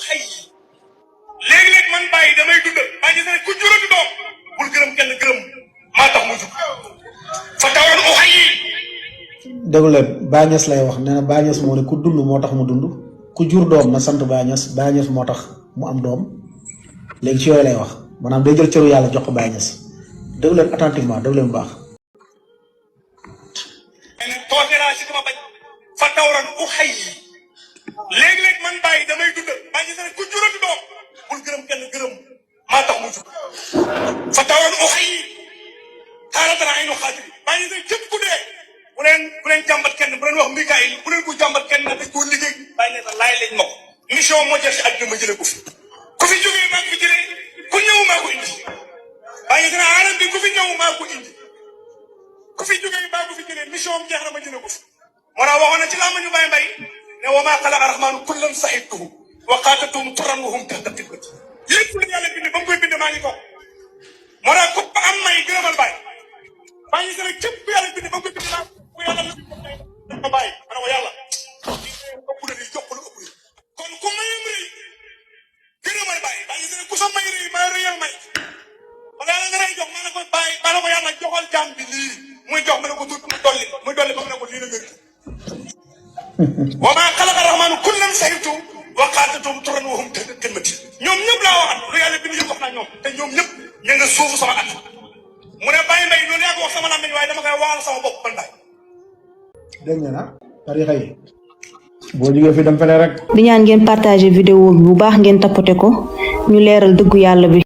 xëy léegi-léeg man bàyyi damay dundal bàyyi gis ne ku juróomi doom bul gërëm kenn gërëm maa tax mu jug fa tawoon u xëy déglu leen Baye Niass lay wax nee na Baye Niass moo ne ku dund moo tax mu dund ku jur doom na sant Baye Niass Baye Niass moo tax mu am doom léegi ci yooyu lay wax maanaam day jël cëru yàlla jox ko Baye Niass déglu leen attentivement déglu leen bu baax. tooteraa si dama bañ fa tawoon u xëy léegi-léeg man bàyyi damay dundal bàyyi gis ne ku juróomi doom bul gërëm kenn gërëm maa tax mu jug fa tawoon u xëy xaaratana ay nu xaatiri bàyyi gis ne képp ku dee bu leen jàmbat kenn bu leen wax Mikaayil bu leen ko jàmbat kenn na dañ koo liggéey bàyyi ne sax laay lañ ma ko mission moo jar si àdduna ma jëlee ko fi ku fi jógee maa ko fi jëlee ku ñëw maa ko indi bàyyi ne alam bi ku fi ñëw maa ko indi ku fi jógee maa ko fi jëlee mission am jeex na ma jëlee ko fi moo tax waxoon na ci laa ma ñu mbay ne wa maa xalaqa rahmaanu kullan sahibtuhu wa qaatatum turan wa hum tahta qibati lépp lu yàlla bind ba mu koy bind maa ngi ko moo tax ku am may gërëmal bàyyi bàyyi ne képp ku yàlla bind ba mu koy bind naa ku yàlla la bind ma bàyyi ma ne ko yàlla ëpp na lii jox lu ëpp lii kon ku mayam rëy gërëmal bàyyi bàyyi ne ku sa may rëy maa rëyal may wala yàlla nga lay jox ma ne ko bàyyi ma ne ko yàlla joxal jàmm bi lii muy jox ma ne ko tuut mu dolli ba mu ne ko lii la ngër wa maa xalaqa rahmaanu kullan sahibtu wa qaatatum turan wa hum tahta qibati ñoom ñëpp laa waxat lu yàlla bind yëpp wax naa ñoom te ñoom ñëpp ña nga suufu sama at mu ne bàyyi mbay loolu yaa ko wax sama làmmiñ waaye dama koy waxal sama bopp ban bàyyi dégg nga na tarixa yi boo jógee fi dem fele rek di ñaan ngeen partager vidéo bi bu baax ngeen tapoter ko ñu leeral dëggu yàlla bi